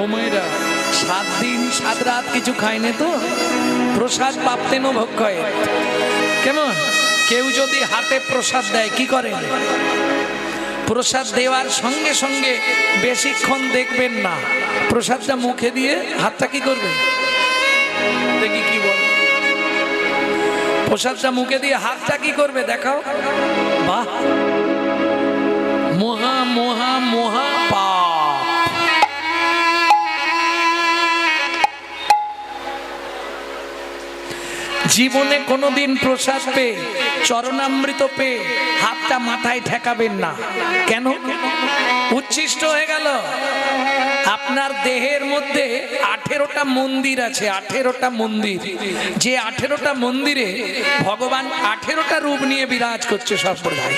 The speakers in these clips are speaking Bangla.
ওমেরা 7 দিন 7 রাত কিছু খায়নি তো প্রসাদ পাপতেন ভক্ষয়। কেমন কেউ যদি হাতে প্রসাদ দেয় কি করেন? প্রসাদ দেওয়ার সঙ্গে সঙ্গে বেশিক্ষণ দেখবেন না, প্রসাদটা মুখে দিয়ে হাতটা কি করবে দেখি কি বল, প্রসাদটা মুখে দিয়ে হাতটা কি করবে দেখাও। বাহ, মহা মহা মহা পাপ। জীবনে কোনোদিন প্রসাদ পেয়ে চরণামৃত পেয়ে হাতটা মাথায় ঠেকাবেন না। কেন? উচ্ছিষ্ট হয়ে গেল। আপনার দেহের মধ্যে 18টা মন্দির আছে, 18টা মন্দির। যে 18টা মন্দিরে ভগবান 18টা রূপ নিয়ে বিরাজ করছে সর্বদাই।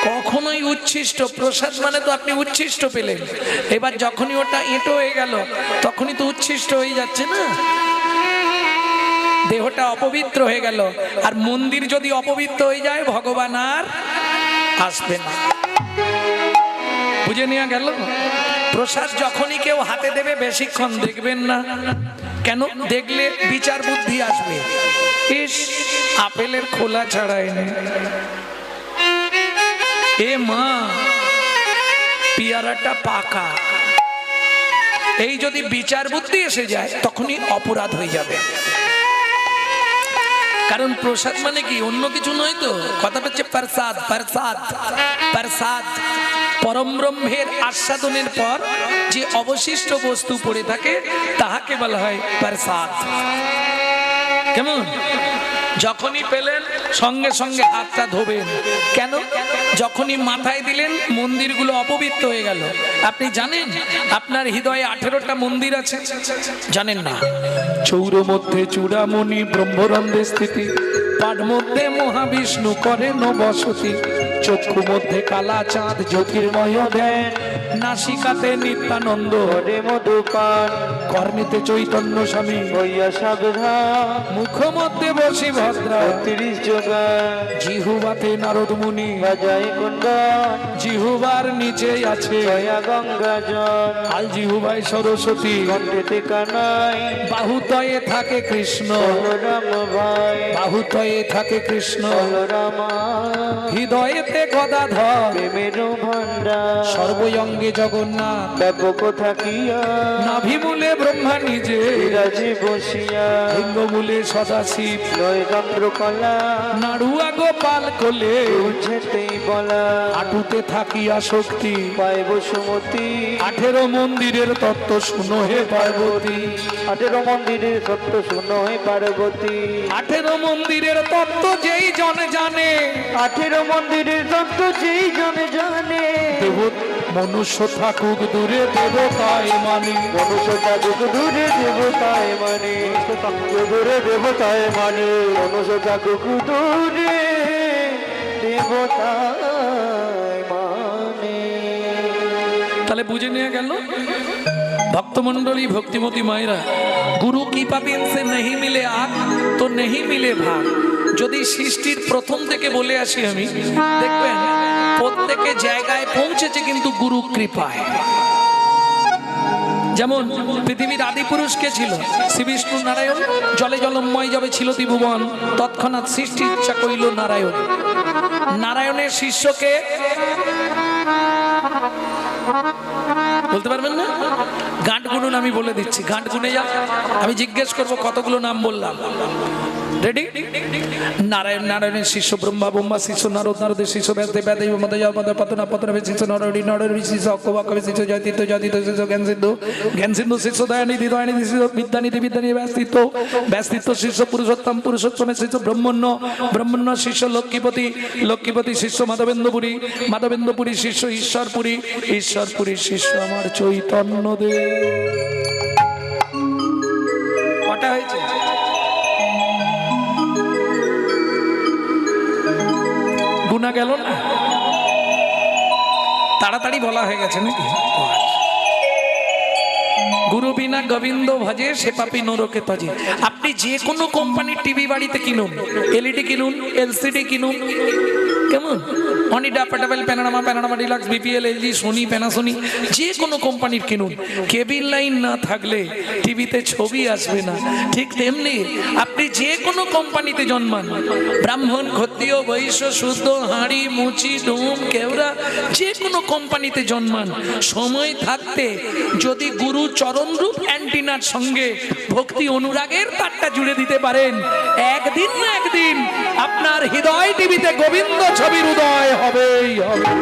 কখনোই উচ্ছিষ্ট প্রসাদ মানে তো আপনি উচ্ছিষ্ট পেলেন, এবার যখনই ওটা এঁটো হয়ে গেল তখনই তো উচ্ছিষ্ট হয়ে যাচ্ছে না, দেহটা অপবিত্র হয়ে গেল। আর মন্দির যদি অপবিত্র হয়ে যায় ভগবান আর আসবে না। বুঝে নেওয়া গেল? প্রসাদ যখনই কেউ হাতে দেবে বেশিক্ষণ দেখবেন না। কেন? দেখলে বিচার বুদ্ধি আসবে, ইস আপেলের খোলা ছাড়ায়নি, এ মা পেয়ারাটা পাকা। এই যদি বিচার বুদ্ধি এসে যায় তখনই অপরাধ হয়ে যাবে। কারণ প্রসাদ মানে কি অন্য কিছু নয় তো, কথাটা হচ্ছে প্রসাদ। প্রসাদ প্রসাদ পরম ব্রহ্মের আস্বাদনের পর যে অবশিষ্ট বস্তু পড়ে থাকে তাহাকে বলা হয় প্রসাদ। কেমন? যখনই পেলেন সঙ্গে সঙ্গে হাতটা ধোবেন। কেন? যখনই মাথায় দিলেন মন্দিরগুলো অপবিত্র হয়ে গেল। আপনি জানেন আপনার হৃদয়ে 18টা মন্দির আছে? জানেন না? চৌর মধ্যে চূড়ামণি ব্রহ্মরন্ধে স্থিতি, পাঠ মধ্যে মহাবিষ্ণু করেন বসতি, চক্ষু মধ্যে কালা চাঁদ জ্যোতির্ময় দেন, নাসিকাতে নিত্যানন্দ হরে মধুপান, কর্ণেতে চৈতন্য স্বামী হইয়া সাবধান, মুখ মধ্যে বসি ভদ্রা 30 যোগা, জিহুবাতে নারদ মুনি বাজায় কুণ্ডন, জিহুবার নিচে আছে দয়া গঙ্গা জল, আল জিহুবাই সরস্বতী, কণ্ঠেতে কানাই, বাহুতয়ে থাকে কৃষ্ণ বলরাম ভাই, বাহুতয়ে থাকে কৃষ্ণ বলরাম, হৃদয়েতে গদাধর প্রেমের ভান্ডার, সর্বঙ্গে জগন্নাথ ব্যাপক থাকিয়া, নাভিমূলে ব্রহ্মা নিজে বিরাজে বসিয়া, লিঙ্গমূলে সদাশিব নয় চন্দ্রকলা, নাড়ুয়া গোপাল কোলে উঠেতেই বলা, হাঁটুতে থাকিয়া শক্তি পায় বসুমতী, 18 মন্দিরের তত্ত্ব শুনো হে পার্বতী, 18 মন্দিরের তত্ত্ব শুনো হে পার্বতী, 18 মন্দিরের তত্ত্ব যেই জন জানে, 18 মন্দিরের তত্ত্ব যেই জন জানে, মনুষ্য থাকুক দূরে দেবতায় মানে, মনুষ্য থাকুক দূরে দেবতায় মানে, দূরে দেবতায় মানে, মনুষ্য থাকুক দূরে দেবতায় মানে। তাহলে বুঝে নিয়ে গেল भक्तमंडली भक्तिमती मायरा, गुरु कृपा दिन से नहीं मिले आग तो नहीं मिले भाग। যদি সৃষ্টির প্রথম থেকে বলে আসি আমি, দেখবেন প্রত্যেকে জায়গায় পৌঁছেছে কিন্তু গুরু কৃপায়। যেমন পৃথিবীর আদি পুরুষ কে ছিল? শ্রী বিষ্ণু নারায়ণ। জলে জলময় যাবে ছিল ত্রিভুবন, তৎক্ষণাৎ সৃষ্টি ইচ্ছা করিল নারায়ণ। নারায়ণের শিষ্যকে বলতে পারবেন না? গাঁট গুনুন, আমি বলে দিচ্ছি, গাঁট গুনে যা, আমি জিজ্ঞেস করবো কতগুলো নাম বললাম। রেডি? নারায়ণ, নারায়ণের শিষ্য ব্রহ্মা, ব্রহ্মা শিষ্য নারদ, নারদের শিষ্য ব্যাসদেব, ব্যাসদেব পতনা, পতনাভে শিষ্য নরহরি, নরহরি শিষ্য অক্ষবাক্যবে শিষ্য জয়তীর্থ, জয়তীর্থ শিষ্য জ্ঞান সিন্ধু, জ্ঞান সিন্ধু শিষ্য দয়ানিধি, দয়ানিধি শিষ্য বিদ্যানিধি, বিদ্যানিধি ব্যাসতীর্থ, ব্যাসতীর্থ শিষ্য পুরুষোত্তম, পুরুষোত্তমের শিষ্য ব্রহ্মণ্য, ব্রহ্মণ্য শিষ্য লক্ষ্মীপতি, লক্ষ্মীপতি শিষ্য মাধবেন্দ্রপুরী, মাধবেন্দ্রপুরী শিষ্য ঈশ্বরপুরী, ঈশ্বরপুরী শিষ্য আমার চৈতন্য দেব। কটা হয়েছে? গুনা গেল না? তাড়াতাড়ি বলা হয়ে গেছে নাকি? গুরু বিনা গোবিন্দ ভজে সে পাপী নরকে তজে। আপনি যে কোনো কোম্পানির টিভি বাড়িতে কিনুন, এলইডি কিনুন, এলসিডি কিনুন, কেমন অনিডা, পেটাবেল, Panorama, Panorama deluxe, BPL, LG, Sony, Panasonic, যে কোনো কোম্পানির কিনুন, কেবিল লাইন না থাকলে টিভিতে ছবি আসবে না। ঠিক তেমনি আপনি যে কোনো কোম্পানিতে জন্মান, ব্রাহ্মণ, ক্ষত্রিয়, বৈশ্য, শুদ্ধ, হাঁড়ি, মুচি, ডুম, কেওড়া, যে কোনো কোম্পানিতে জন্মান, সময় থাকতে যদি গুরু চরণরূপ অ্যান্টিনার সঙ্গে ভক্তি অনুরাগের তারটা জুড়ে দিতে পারেন, একদিন না একদিন আপনার হৃদয় টিভিতে গোবিন্দ ছবির উদয় হবেই হবে।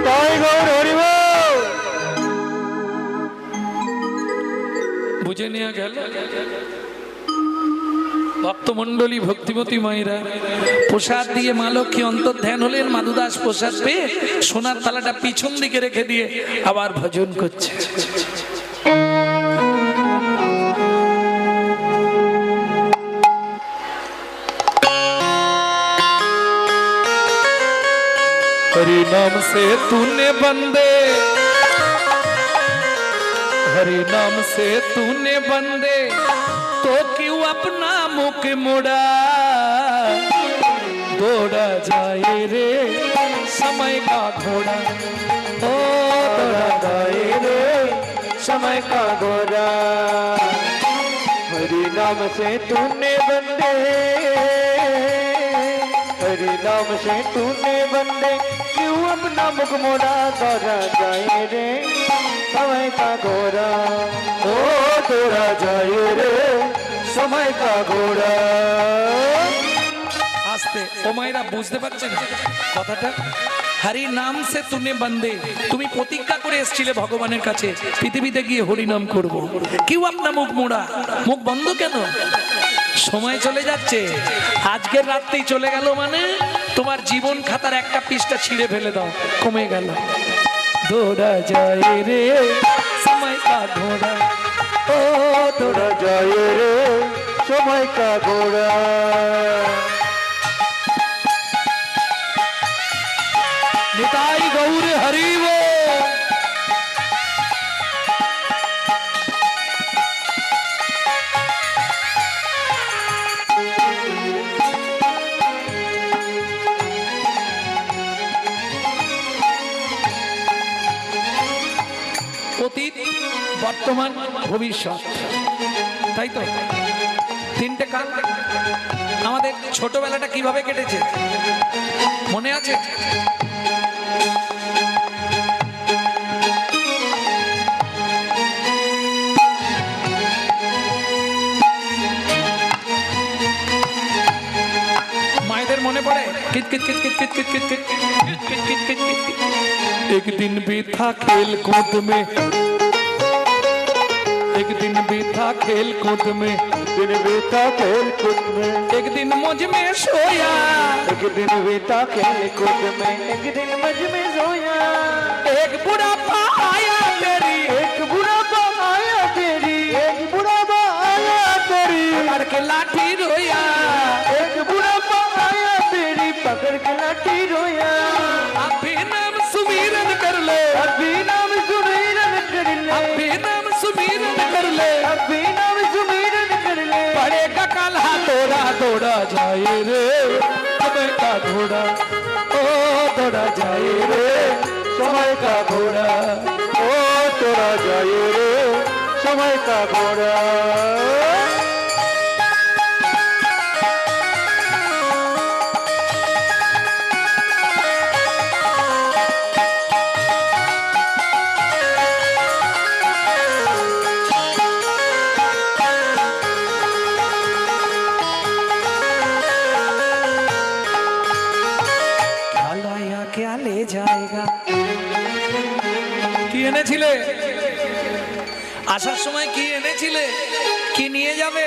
বুঝে নেওয়া গেল? ভক্তমন্ডলী, ভক্তিমতী মায়েরা, প্রসাদ দিয়ে মা লক্ষ্মী অন্তর্ধ্যান হলেন। মাধুদাস প্রসাদ পেয়ে সোনার থালাটা পিছন দিকে রেখে দিয়ে আবার ভজন করছে। हरि नाम से तूने बंदे, हरि नाम से तूने बंदे, तो क्यों अपना मुख मोड़ा, दौड़ा जाए रे समय का घोड़ा, ओ दौड़ा जाए रे समय का घोड़ा। हरि नाम से तूने बंदे, हरि नाम से तूने बंदे, क्यों अपना मुख मोड़ा, दौड़ा जाए रे समय का घोड़ा, ओ दौड़ा जाए रे समय का घोड़ा। আস্তে ও মায়েরা বুঝতে পারছেন কথাটা? হরি নাম সে তুনে বন্দে, তুমি প্রতিজ্ঞা করে এসেছিলে ভগবানের কাছে পৃথিবীতে গিয়ে হরি নাম করব, কেউ আপনার মুখ মোড়া, মুখ বন্ধ কেন? সময় চলে যাচ্ছে, আজকের রাতেই চলে গেল, মানে তোমার জীবন খাতার একটা পৃষ্ঠা ছিঁড়ে ফেলে দাও, কমে গেল। দৌড়া যায় রে সময় কা ঘোড়া, ও দৌড়া যায় রে সময় কা ঘোড়া। নিতাই গৌর হরি বল। অতীত, বর্তমান, ভবিষ্যৎ, তাই তো? তিনটে কাল। আমাদের ছোটবেলাটা কিভাবে কেটেছে মনে আছে? মায়েদের মনে পড়ে? कित कित कित कित कित कित कित कित कित कित कित कित कित। एक दिन भी था खेल कूद में, एक दिन भी था खेल कूद में, दिन बीता खेल कूद में, एक दिन मुझ में सोया, एक दिन बीता खेल कूद में, एक दिन मुझ में सोया। एक बुढ़ापा आया तेरी, एक बुढ़ापा आया तेरी, एक बुढ़ापा आया तेरी, पकड़ के लाठी रोया, एक बुढ़ापा आया तेरी, पकड़ के लाठी रोया। अभी नाम सुमीरन कर ले, अभी नाम सुमीरन कर ले, अभी नाम सुमीरन कर ले, अभी नाम सुमीरन कर ले। पड़ेगा काल्हा तोड़ा, दौड़ा जाए रे समय का घोड़ा, ओ दौड़ा जाए रे समय का घोड़ा, ओ तोड़ा जाए रे समय का घोड़ा। কি এনেছিলে আসার সময়? কি এনেছিলে? কি নিয়ে যাবে?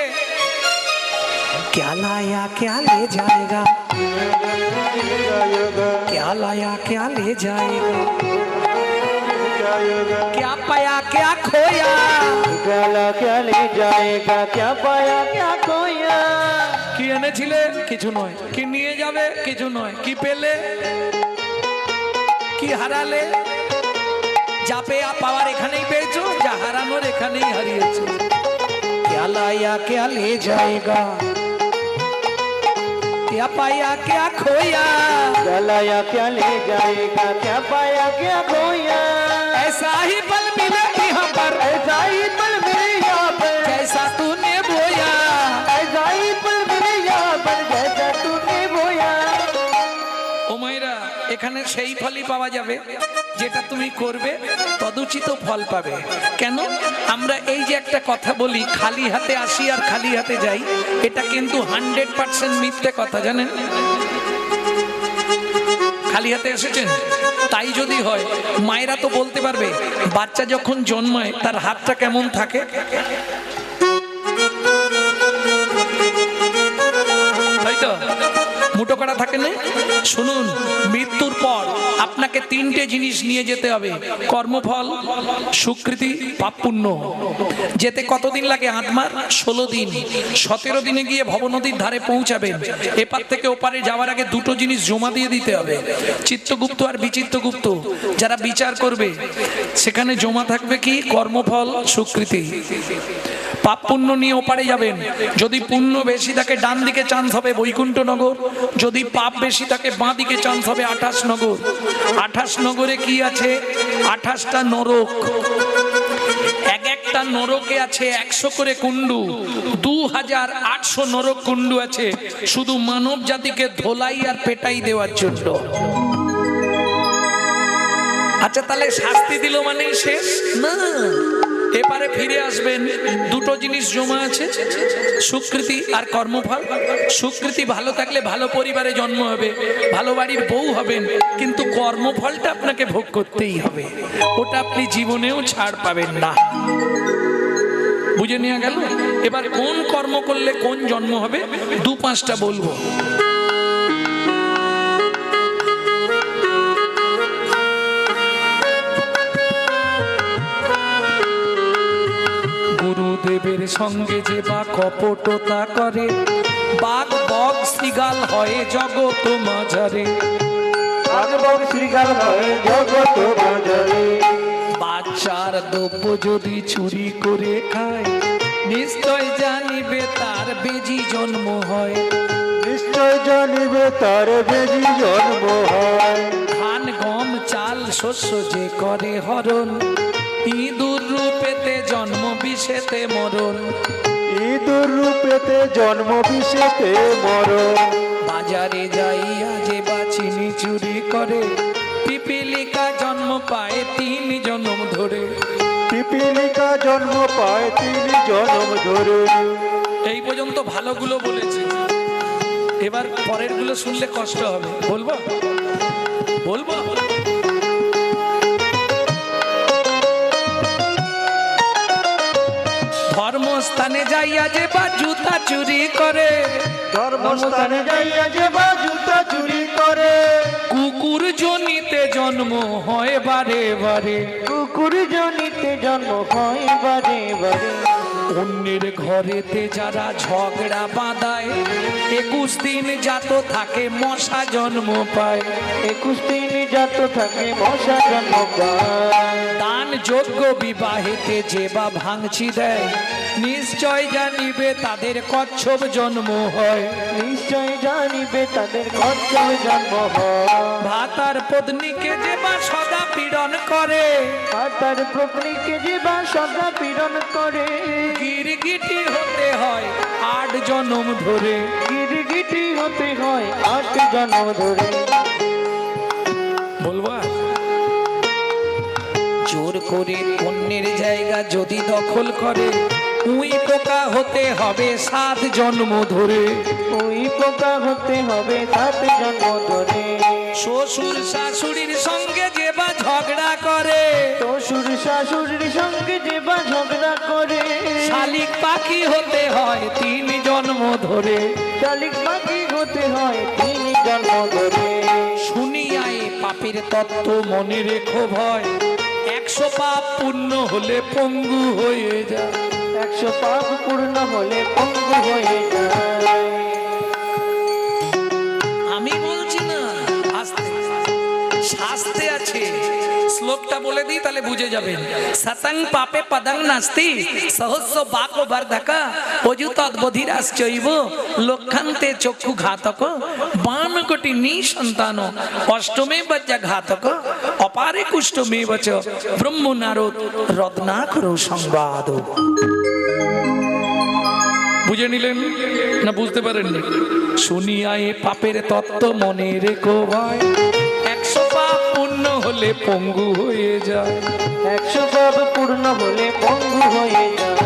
क्या लाया क्या ले जाएगा, क्या लाया क्या ले जाएगा, क्या पाया क्या खोया, क्या ला क्या ले जाएगा, क्या पाया क्या खोया। কি এনেছিলে? কিছু নয়। কি নিয়ে যাবে? কিছু নয়। কি পেলে? কি হারালে? যা পেয়া পাওয়ার এখানেই পেয়েছো, যা হারানোর এখানেই হারিয়েছো। क्या लाया क्या ले जाएगा, क्या पाया क्या खोया, जलाया क्या ले जाएगा, क्या पाया क्या खोया। ऐसा ही पल मिला यहाँ पर, ऐसा ही पल मेरे यहाँ पर, जैसा तूने बोया। ऐसा ही पल मेरे यहाँ पर, जैसा तूने बोया। ও মায়েরা, এখানে সেই ফলই পাওয়া যাবে যেটা তুমি করবে তদুচিত ফল পাবে। কেন? আমরা এই যে একটা কথা বলি খালি হাতে আসি আর খালি হাতে যাই, এটা কিন্তু 100% মিথ্যে কথা, জানেন? খালি হাতে এসেছেন? তাই যদি হয়, মায়েরা তো বলতে পারবে বাচ্চা যখন জন্মায় তার হাতটা কেমন থাকে। তাই তো মুঠো করা থাকে না? শুনুন, মৃত্যুর পর আপনাকে তিনটে জিনিস নিয়ে যেতে হবে, কর্মফল, স্বীকৃতি, পাপ পুণ্য। যেতে কতদিন লাগে? আত্মার 16 দিন। 17 দিনে গিয়ে ভবনদীর ধারে পৌঁছাবেন। এপার থেকে ওপারে যাওয়ার আগে দুটো জিনিস জমা দিয়ে দিতে হবে, চিত্তগুপ্ত আর বিচিত্রগুপ্ত। যারা বিচার করবে সেখানে জমা থাকবে কি? কর্মফল, স্বীকৃতি। পাপ পুণ্য নিয়ে ওপারে যাবেন। যদি পুণ্য বেশি থাকে ডান দিকে চান্স হবে বৈকুণ্ঠনগর, যদি পাপ বেশি থাকে বাঁ দিকে চান্স হবে 28 নগর। 28 নগরে কি আছে? 28টা নরক। এক একটা নরকে আছে 100 করে কুণ্ডু। 2800 নরক কুণ্ডু আছে শুধু মানব জাতিকে ধোলাই আর পেটাই দেওয়ার জন্য। আচ্ছা, তাহলে শাস্তি দিল মানেই শেষ না, এপারে ফিরে আসবেন। দুটো জিনিস জমা আছে, স্বীকৃতি আর কর্মফল। স্বীকৃতি ভালো থাকলে ভালো পরিবারে জন্ম হবে, ভালো বাড়ির বউ হবেন, কিন্তু কর্মফলটা আপনাকে ভোগ করতেই হবে, ওটা আপনি জীবনেও ছাড় পাবেন না। বুঝে নেওয়া গেল? এবার কোন কর্ম করলে কোন জন্ম হবে 2-5টা বলবো। গুরুদেবের সঙ্গে যে বা কপটতা করে, বাঘ বক শ্রীগাল হয় জগৎ মাঝারে। বাঘ বক শ্রীগাল হয় জগৎ মাঝারে। বাচ্চার দ্রব্য যদি চুরি করে খায়, নিশ্চয় জানিবে তার বেজি জন্ম হয়। নিশ্চয় জানিবে তার বেজি জন্ম হয়। ধান গম চাল শস্য যে করে হরণ, ইঁদুর রূপেতে জন্ম বিষেতে মরণ। ইঁদুর রূপেতে জন্ম বিষেতে মরণ। বাজারে যাইয়া যে বা চিনি চুরি করে, পিপিলিকা জন্ম পায় 3 জন্ম ধরে। পিপিলিকা জন্ম পায় 3 জন্ম ধরে। এই পর্যন্ত ভালোগুলো বলেছি, এবার পরের গুলো শুনলে কষ্ট হবে। বলবো বলবো ধর্মস্থানে যাইয়া যে বা জুতা চুরি করে, ধর্মস্থানে যাইয়া যে বা জুতা চুরি করে। কুকুর জনিতে জন্ম হয় বারে বারে। কুকুর জনিতে জন্ম হয় বারে বারে। অন্যের ঘরেতে যারা ঝগড়া বাঁধায়, 21 দিন জাত থাকে মশা জন্ম পায়। 21 দিন জাত থাকে মশা জন্ম পায়। দান যোগ্য বিবাহেতে যে বা ভাঙচি দেয়, নিশ্চয় জানিবে তাদের কচ্ছপ জন্ম হয়। নিশ্চয় জানিবে তাদের কচ্ছপ জন্ম হয়। ভাতার পত্নীকে যে বা সদা পীড়ন করে, ভাতার পত্নীকে যে বা সদা পীড়ন করে। গিরগিটি হতে হয় 8 জন্ম ধরে। গিরগিটি হতে হয় 8 জন্ম ধরে। বলবো জোর করে অন্যের জায়গা যদি দখল করে, উই পোকা হতে হবে 7 জন্ম ধরে। ওই পোকা হতে হবে 7 জন্ম ধরে। শ্বশুর শাশুড়ির সঙ্গে যে বা ঝগড়া করে, শ্বশুর শাশুড়ির সঙ্গে যে বা ঝগড়া করে। শালিক পাখি হতে হয় 3 জন্ম ধরে। শালিক পাখি হতে হয় 3 জন্ম ধরে। শুনিয়া এ পাপের তত্ত্ব মনে রেখো ভয়, 100 পাপ পূর্ণ হলে পঙ্গু হয়ে যায়। 100 পাপ পূর্ণ হলে পঙ্গু হয়ে যায়। আমি বলছি না, আস্তে শাস্তে আছে। শ্লোকটা বলে দিই তাহলে বুঝে যাবেন। সতং পাপে পদং নাস্তি সহস্র বাক বর্ধকা অযুতৎ বধিরাশ্চৈব লক্ষান্তে চক্ষু ঘাতক বান কোটি নিসন্তান অষ্টমে বজ্জা ঘাতক অপারে কুষ্ঠমে বচ ব্রহ্ম নারদ রত্নাকর সংবাদ। বুঝে নিলেন না বুঝতে পারেননি? শুনিয়া এ পাপের তত্ত্ব মনে রেখো ভাই, 100 পাপ পূর্ণ হলে পঙ্গু হয়ে যায়। 100 পাপ পূর্ণ হলে পঙ্গু হয়ে যায়।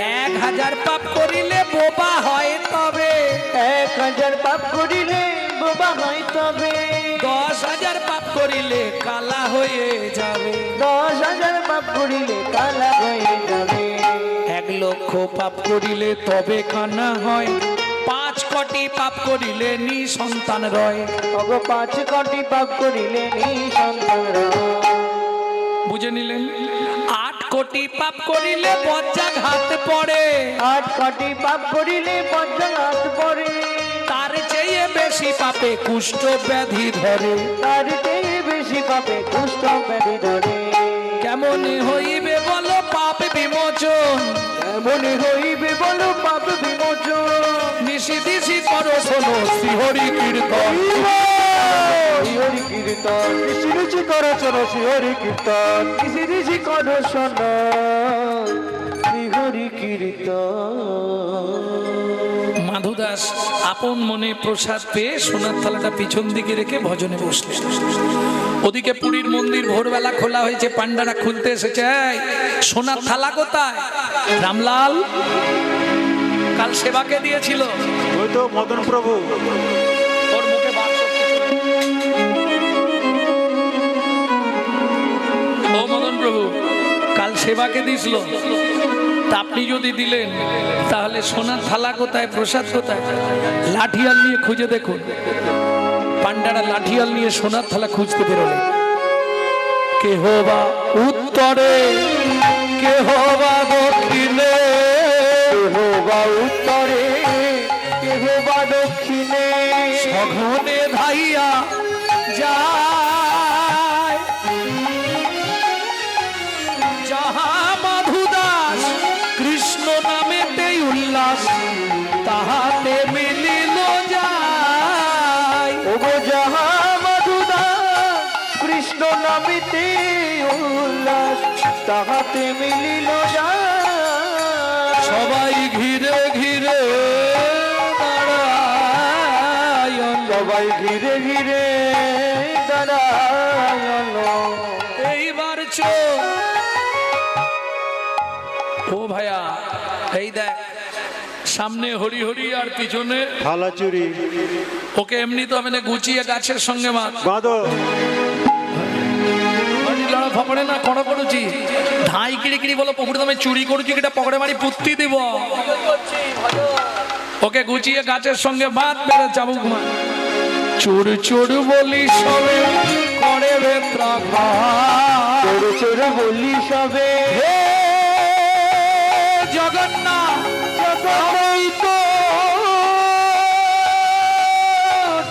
1000 পাপ করিলে বোবা হয় তবে, 1000 পাপ করিলে বোবা হয় তবে, 10,000 পাপ করিলে কালা হয়ে যাবে, 10,000 পাপ করিলে কালা হয়ে যাবে, 1 লক্ষ পাপ করিলে তবে কানা হয়, 5 কোটি পাপ করিলে নিসন্তান রয়। অগো 5 কোটি পাপ করিলে নিঃসন্তান রয়। বুঝে নিলেন? 8 কোটি পাপ করিলে বজ্রাঘাত পড়ে, 8 কোটি পাপ করিলে বজ্রাঘাত পড়ে, তার চেয়ে বেশি পাপে কুষ্ঠ ব্যাধি ধরে। তার চেয়ে বেশি পাপে কুষ্ঠ ব্যাধি ধরে। কেমন হইবে বলো পাপ বিমোচন, এমন হইবে বলো পাপ বিমোচন। নিশি দিশি করো শোনো শ্রীহরি কীর্তন। হরি কীর্তন ঋষি ঋষি করো চলো শ্রী হরি কীর্তন, ঋষি ঋষি করো শোনো শ্রী হরি কীর্তন। মাধু দাস আপন মনে প্রসাদ পেয়ে সোনার থালাটা পিছন দিকে রেখে ভজনে বসলেন। ওদিকে পুরীর মন্দির ভোরবেলা খোলা হয়েছে, পান্ডারা খুলতে এসেছে। এই, সোনার থালা কোথায়? রামলাল কাল সেবাকে দিয়েছিল, ওই তো মদন প্রভু। ওর মুখে বাক্স কিছু নেই। ও মদন প্রভু, কাল সেবাকে দিয়েছিল, তা আপনি যদি দিলেন তাহলে সোনার থালা কোথায়, প্রসাদ কোথায়? লাঠিয়াল নিয়ে খুঁজে দেখুন। পান্ডারা লাঠিয়াল নিয়ে সোনার থালা খুঁজতে বেরোলেন। কেহ বা উত্তরে, কেহ বা দক্ষিণে, কেহ বা উত্তরে, কেহ বা দক্ষিণে, সঘনে ধাইয়া যায়। যাহা মাধু দাস কৃষ্ণ নামেতে উল্লাস, তাহাতে মিলিল যায়। ওগো যাহা মধুদা কৃষ্ণ নামিতে উল্লাস, তাহাতে মিলিল যায়। সবাই ঘিরে ঘিরে নারায়ণ, সবাই ঘিরে ঘিরে দাঁড়ায়ন। এইবার চোখ। ও ভাইয়া, এই দেখ সামনে হরি হরি আর পিছনে থালা চুরি ওকে এমনি তো মানে গুছিয়ে গাছের সঙ্গে বাঁধো। ফকড়ে না কড়া করেছি ধাই কিড়ি কিড়ি বলো পকুড়ে দামে চুরি করেছি, কিটা পকড়ে মারি পুত্তি দিব। ওকে গুছিয়ে গাছের সঙ্গে বাদ বেড়ে যাবো ঘুমা। চোর চোর বলি সবে করে বেত্রা ঘাট, চোর চোর বলি সবে হে জগন্নাথ জগতেই তো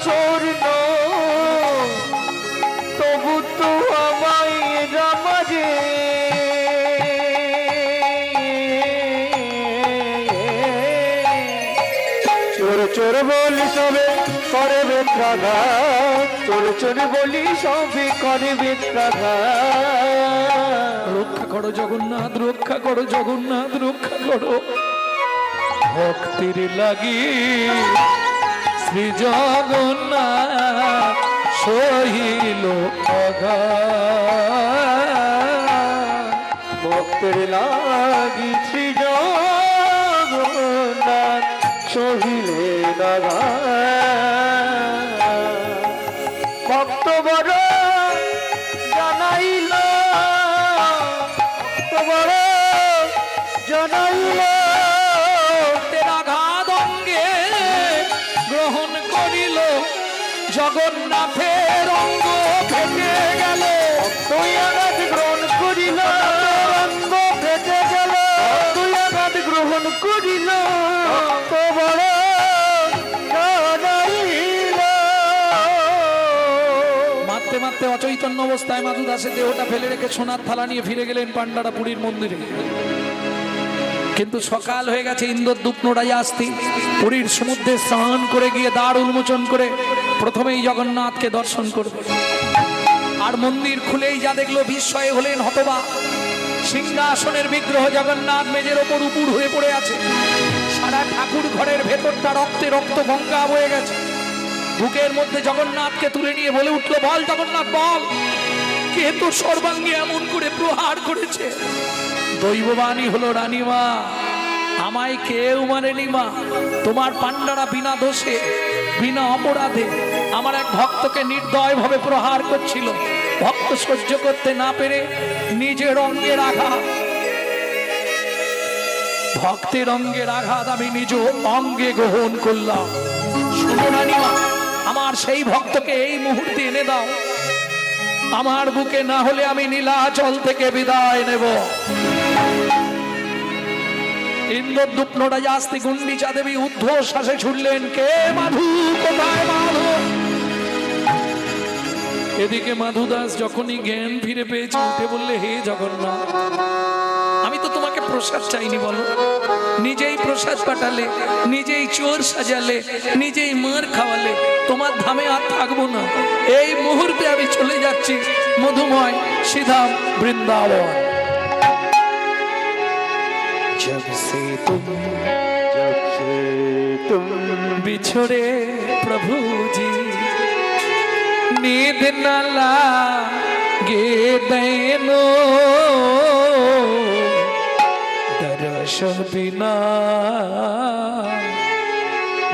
চোর নয়, তবু তো আমায় রামাজে। চোর চোর বলি সবে করে বেত্রাঘাত, চোর চোর বলি সবে করে বেত্রাঘাত। রক্ষা করো জগন্নাথ, রক্ষা করো জগন্নাথ, রক্ষা করো। ভক্তির লাগি শ্রী জগন্নাথ সহিল অঘাত। ভক্তের লাগি শ্রী জগন্নাথ সহিলে দাদা। ভক্ত বড় জানাইল, ভক্ত বড় জানাইল, আঘাত অঙ্গে গ্রহণ করিল, জগন্নাথের অঙ্গ ফেটে গেল। তুই আঘাত গ্রহণ করিল, অঙ্গ ফেটে গেল। তুই আঘাত গ্রহণ করিল, ভক্ত বড় জানাইল। মারতে অচৈতন্য অবস্থায় মাধু দাসের দেহটা ফেলে রেখে সোনার থালা নিয়ে ফিরে গেলেন পান্ডারা পুরীর মন্দিরে। কিন্তু সকাল হয়ে গেছে, ইন্দ্রদ্যুপ নোড়াই আসতি পুরীর সমুদ্রে স্নান করে গিয়ে দ্বার উন্মোচন করে প্রথমেই জগন্নাথকে দর্শন করবে। আর মন্দির খুলেই যা দেখলো বিস্ময়ে হলেন হতবাক। সিংহাসনের বিগ্রহ জগন্নাথ মেজের ওপর উপুর হয়ে পড়ে আছে। সারা ঠাকুর ঘরের ভেতরটা রক্তে রক্ত গঙ্গা বয়ে গেছে। বুকের মধ্যে জগন্নাথকে তুলে নিয়ে বলে উঠলো, বল জগন্নাথ বল, কে তো সর্বাঙ্গে এমন করে প্রহার করেছে? দৈববাণী হলো, রানীমা আমায় কেউ মানেনি মা, তোমার পান্ডারা বিনা দোষে বিনা অপরাধে আমার এক ভক্তকে নির্দয়ভাবে প্রহার করছিল। ভক্ত সহ্য করতে না পেরে নিজের অঙ্গের আঘাত, ভক্তের অঙ্গের আঘাত আমি নিজ অঙ্গে গ্রহণ করলাম। শুনো রানীমা, আমার সেই ভক্তকে এই মুহূর্তে এনে দাও। আমার বুকে না হলে আমি নীলাচল থেকে বিদায় নেব। ইন্দ্রদ্যুপ নোড়াই আসতে গুন্ডিচা দেবী ঊর্ধ্বশ্বাসে ছুটলেন, কে মাধু, কোথায় মাধু? এদিকে মাধু দাস যখনই জ্ঞান ফিরে পেয়েছে উঠে বললে, হে জগন্নাথ, আমি তো তোমাকে প্রসাদ চাইনি, বলো নিজেই প্রসাদ পাঠালে, নিজেই চোর সাজালে, নিজেই মার খাওয়ালে, তোমার ধামে আর থাকবো না। এই মুহূর্তে আমি চলে যাচ্ছি মধুময় শ্রীধাম বৃন্দাবন। जब से तुम बिछड़े प्रभु जी, नींद न लागे दैनो, दर्शन बिना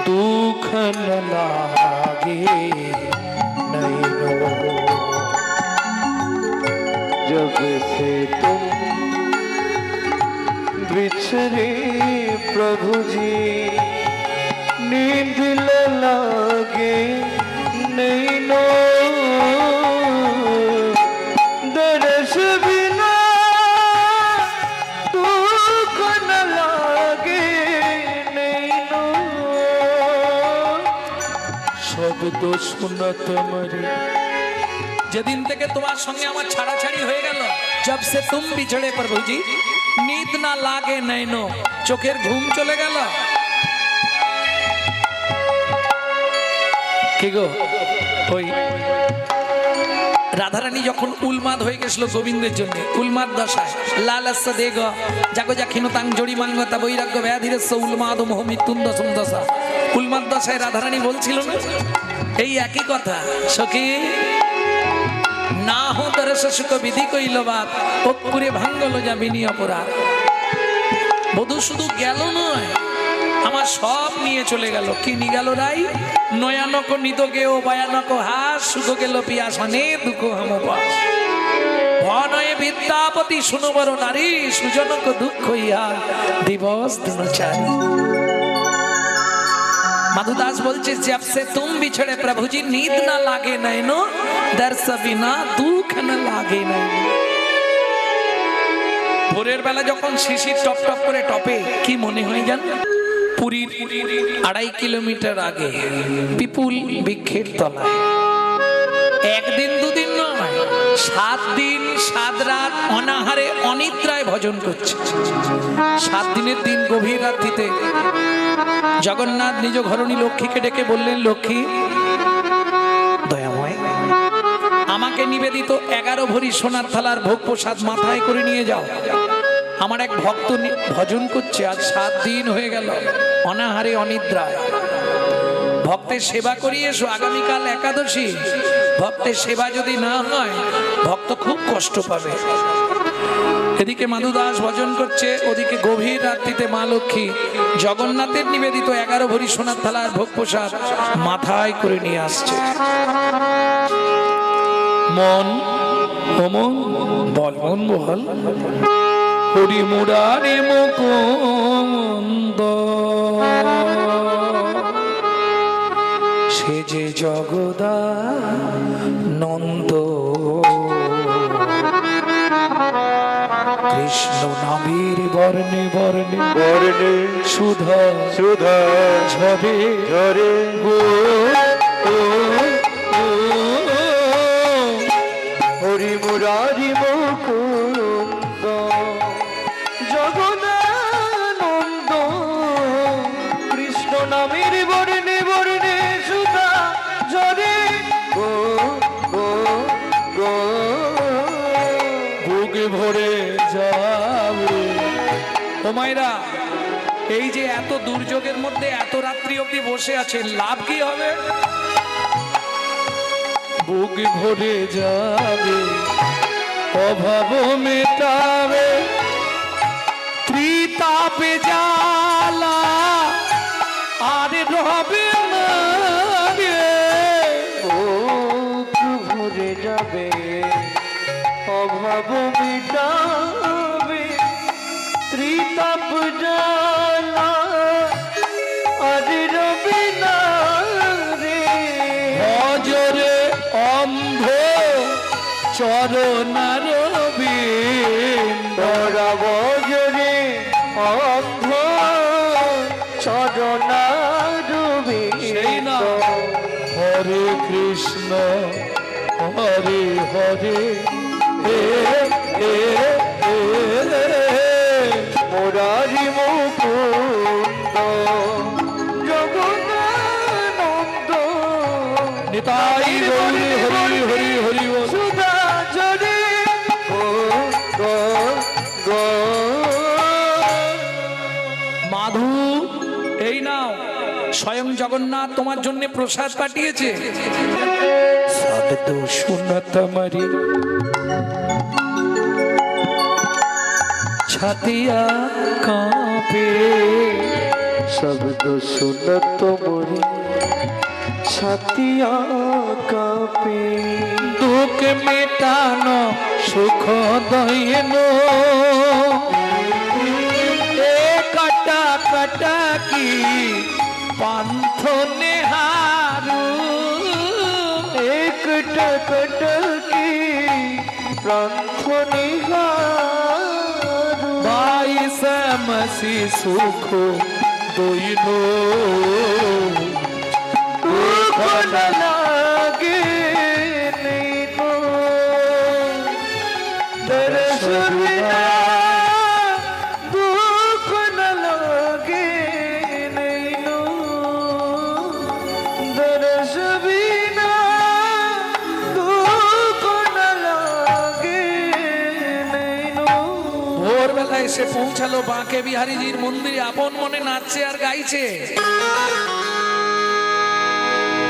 दुख न लागे नैनो। जब से तुम बिछड़े प्रभु जी, नींद न लागे नैनो, दर्श बिना दुख न लागे नैनो। শব্দ শোনা তোমারে, যেদিন থেকে তোমার সঙ্গে আমার ছাড়াছাড়ি হয়ে গেল, जब से तुम बिछड़े प्रभु जी, नींद ना लागे नैनो, চোখের ঘুম চলে গেল। কি গো, ওই রাধারানী যখন উলমাদ হয়ে গেছিল গোবিন্দের জন্য, উলমাদ দশায় লালাস্য দেগ জাগো জাক্ষিণ তাং জড়ি মাঙ্গতা বৈরাগ্য ব্যাধিরস্য উলমাদ মোহ মৃত্যুন দশম দশা। উলমাদ দশায় রাধারানী বলছিল না এই একই কথা, সখী না হো দরস সুখ বিধি কইল বাপ, অকুরে ভাঙ্গল যাবিনি অপরাধ। বধূ শুধু গেল নয়, আমার সব নিয়ে চলে গেল। কি নিয়ে গেল রাই? নয়ানক নিদকে ও ভয়ানক হাস, সুখ গেল পিয়াসনে দুঃখ হামপাস। ভনয়ে বিদ্যাপতি শুনবর নারী, সুজনক দুঃখ ইহা দিবস দিনচারী। মাধু দাস বলছে, जब से तुम बिछड़े प्रभु जी, नींद ना लागे नैनो, दर्श बिना दुख न लागे नैनो। ভোরের বেলা যখন শিশির টপ টপ করে টপে, কি মনে হয় জান? পুরীর 2.5 কিলোমিটার আগে বিপুল বৃক্ষের তলায় একদিন দুদিন নয়, 7 দিন 7 রাত অনাহারে অনিদ্রায় ভজন করছে। 7 দিনের দিন গভীর রাত্রিতে জগন্নাথ নিজ ঘরণী লক্ষ্মীকে ডেকে বললেন, লক্ষ্মী দয়াময়, আমাকে নিবেদিত 11 ভরি সোনার থালার ভোগ প্রসাদ মাথায় করে নিয়ে যাও। আমার এক ভক্ত ভজন করছে, আজ 7 দিন হয়ে গেল অনাহারে অনিদ্রায়। ভক্তের সেবা করিয়ে এসো, আগামীকাল একাদশী। ভক্তের সেবা যদি না হয় ভক্ত খুব কষ্ট পাবে। এদিকে মাধু দাস ভজন করছে, ওদিকে গভীর রাত্রিতে মা লক্ষ্মী জগন্নাথের নিবেদিত 11 ভরি সোনার থালার ভোগ প্রসাদ মাথায় করে নিয়ে আসছে। মন ও মন বল, মন বল, হরি মুরারি মুকুন্দ, সে যে জগদানন্দ। কৃষ্ণ নামের বর্ণে বর্ণে বর্ণে সুধা সুধা ঝরে ঝরে গো, ও, ও, ও মায়েরা, এই যে এত দুর্যোগের মধ্যে এত রাত্রি অবধি বসে আছেন, লাভ কি হবে? বুক ভরে যাবে, অভাব মেটাবে, ত্রিতাপে জ্বালা আর রবে না রে। বুক ভরে যাবে, অভাব মিটাবে, ত্রিতাপ জ্বালা আর রবে না রে। ভজরে অন্ধ চরণার বিন্দ, তোরা বজরে অন্ধ চরণারুবি। সেই না। হরে কৃষ্ণ হরে হরে হে হে হে মুরারি মুকুন্দ জগদানন্দ নিতাই গৌরী হরি হরি হরি বল। সুধা ঝরে গো গো গো। মাধু, এই নাও, স্বয়ং জগন্নাথ তোমার জন্য প্রসাদ পাঠিয়েছে। শব্দ শোনা তোমারি ছাতিয়া কাঁপে, শব্দ শুনত মোরে ছাতিয়া কাঁপে। দুঃখ মেটানো সুখ দইন, এ কাটা কাটা কি পান্থ নেহারু, একটা কটকি প্রান্থ নিহারু। ভাই সমসি সুখ দইন, দুঃখ না লাগে নেই তো দর্শন বিনা। দুঃখ না লাগে নেই তো দর্শন বিনা। দুঃখ না লাগে নেই তো। ভোরবেলা এসে পৌঁছালো বাঁকে বিহারীজির মন্দিরে, আপন মনে নাচছে আর গাইছে।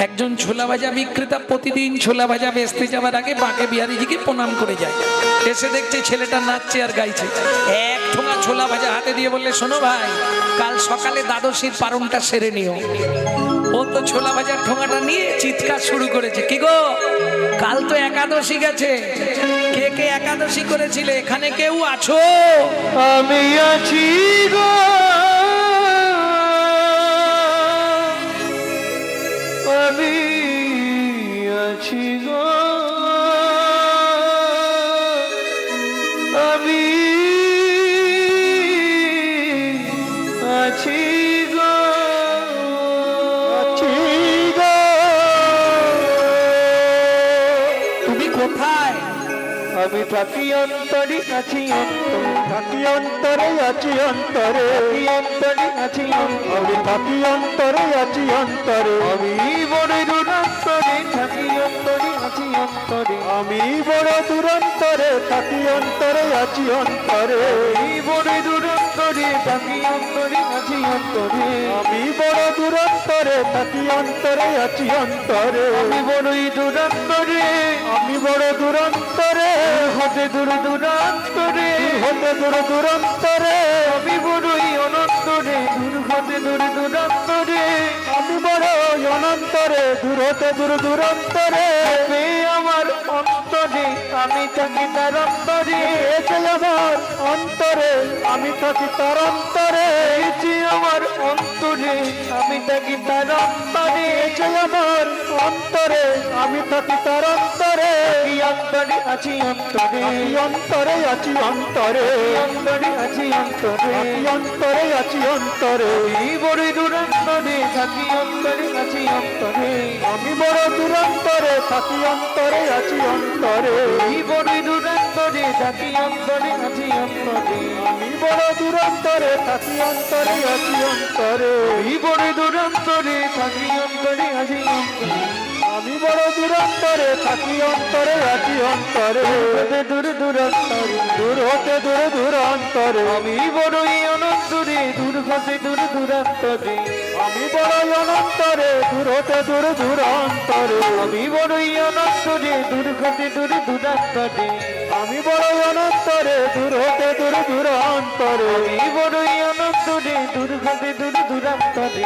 একজন ছোলা ভাজা বিক্রেতা প্রতিদিন ছোলা ভাজা বেচতে যাওয়ার আগে বাঁকে বিহারীজিকে প্রণাম করে যায়। এসে দেখছে ছেলেটা নাচছে আর গাইছে। এক ঠোঙা ছোলা ভাজা হাতে দিয়ে বললে, শোনো ভাই, কাল সকালে দ্বাদশীর পারণটা সেরে নিও। ও তো ছোলা ভাজার ঠোঙাটা নিয়ে চিৎকার শুরু করেছে, কি গো, কাল তো একাদশী গেছে, কে কে একাদশী করেছিলে, এখানে কেউ আছো? আমি আছি গো, আমি আছি গো, আমি আছি গো, আছি গো। তুমি কোথায়? আমি থাকি অন্তরে আছি অন্তরে, থাকি অন্তরে আছি অন্তরে, অন্তরে আছি আমি থাকি অন্তরে আছি অন্তরে। আমি বড় দূরান্তরে থাকি অন্তরে আছি অন্তরে, আমি বড় দূরান্তরে থাকি অন্তরে আছি অন্তরে। আমি বড় দূরান্তরে থাকি অন্তরে আছি অন্তরে, আমি বড় দূরান্তরে থাকি অন্তরে আছি অন্তরে। আমি বড়ই দূরান্তরে, আমি বড় দূরান্তরে হতে দূর দূরান্তরে, হতে দূর দূরান্তরে। আমি বড়ই অনন্তরে দূর হতে দূর দূরান্তরে, আমি বড় অনন্তরে দূর হতে দূর দূরান্তরে। আমার অন্তরে আমি থাকি তার অন্তরে, এসে আমার অন্তরে আমি থাকি তার অন্তরে। এসে আমার অন্তরে আমি থাকি তার অন্তরে, এসে আমার অন্তরে আমি থাকি তার অন্তরে। এই অন্তরে আছি অন্তরে, এই অন্তরে আছি অন্তরে, অন্তরে আছি অন্তরে, এই অন্তরে আছি অন্তরে। এই বড় দূরান্তরে থাকি অন্তরে আছি অন্তরে, আমি বড় দূরান্তরে থাকি অন্তরে আছি অন্তরে। এই বড় দূরান্তরে থাকি অন্তরে আছি অন্তরে, আমি বড় দূরান্তরে থাকি অন্তরে আছি অন্তরে। এই বড় দূরান্তরে থাকি অন্তরে আছি অন্তরে, আমি বড় দূরান্তরে থাকি অন্তরে আছি অন্তরে। হতে দূর দূরান্তরে দূর হতে দূর দূরান্তরে, আমি বড়ই হতে দূর দূরান্তরে আমি বড়ই অনন্তরে দূর হতে দূর দূরান্তরে আমি বড়ই অনন্তরে দূর হতে দূর দূরান্তরে আমি বড়ই অনন্তরে দূর হতে দূর দূরান্তরে আমি বড়ই অনন্তরে দূর হতে দূর দূরান্তরে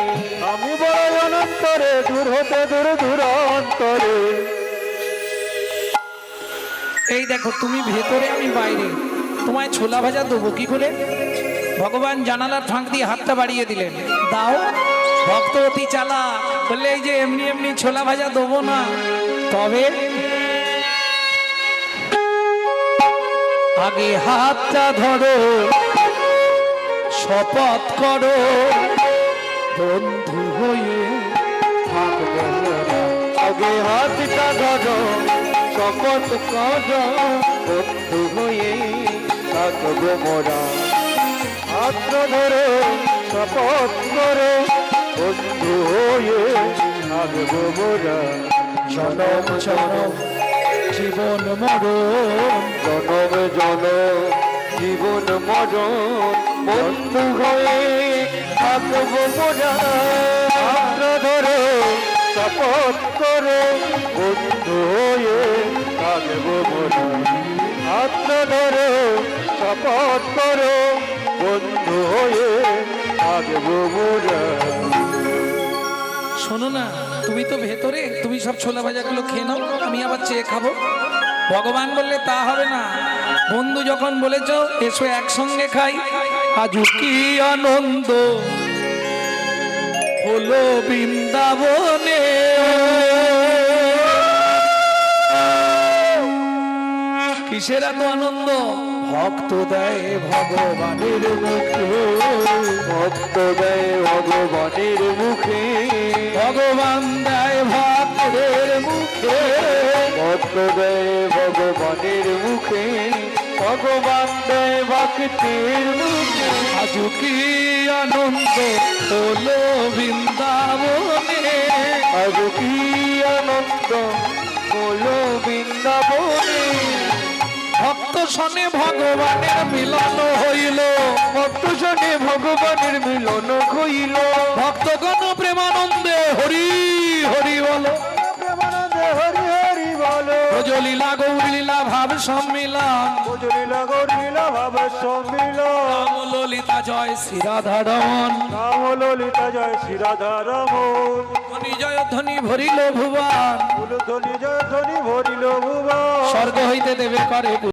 আমি বড়ই অনন্তরে দূর হতে দূর দূরান্তরে। এই দেখো তুমি ভেতরে আমি বাইরে, তোমায় ছোলা ভাজা দেবো কি করে? ভগবান জানালার ফাঁক দিয়ে হাতটা বাড়িয়ে দিলেন, দাও। ভক্ত অতি চালাক, বললে এই যে এমনি এমনি ছোলা ভাজা দেবো না, তবে আগে হাতটা ধরো, শপথ করো, বন্ধু হয়ে থাকবো মোরা। আগে হাতটা ধরো, শপথ করো, বন্ধু হয়ে থাকবো মোরা। হাত ধরে শপথ করে বন্ধু হয়ে থাকবো মোরা। জনম জনম জীবন মরণ, জনম জনম জীবন মরণ বন্ধু হয়ে থাকবো মোরা। হাত ধরে শপথ করে বন্ধু হয়ে থাকবো মোরা। হাত ধরে শপথ করো বন্ধু হয়ে থাকবো মোরা। শোনো না, তুমি তো ভেতরে, তুমি সব ছোলা ভাজাগুলো খেয়ে নাও, আমি আবার চেয়ে খাবো। ভগবান বললে তা হবে না, বন্ধু যখন বলেছ এসো একসঙ্গে খাই। আজ কি আনন্দ হলো বৃন্দাবনে, কিসের এত আনন্দ? ভক্ত দেয় ভগবানের মুখে, ভক্ত দেয় ভগবানের মুখে, ভগবান দেয় ভক্তের মুখে, ভক্ত দেয় ভগবানের মুখে, ভগবান দেয় ভক্তের মুখে। আজ কি আনন্দ হলো বৃন্দাবনে, আজ কি আনন্দ হলো বৃন্দাবনে। ভক্ত শনে ভগবানের মিলন হইল, ভক্ত শনে ভগবানের মিলন হইল, ভক্তগণ প্রেমানন্দে হরি হরি বলো, প্রেমানন্দে হরি হরি বলো। ব্রজলীলা গৌরলীলা ভাব সম্মিলন, বুঝলিলা গরিলা ভাবে সম্মিলন। রাম ললিতা জয় শ্রী রাধারমন, রাম ললিতা জয় শ্রী রাধা রমন। ধ্বনি জয় ধ্বনি ভরিল ভুবন, ধ্বনি জয় ধ্বনি ভরিল ভুবন। স্বর্গ হইতে দেবে করে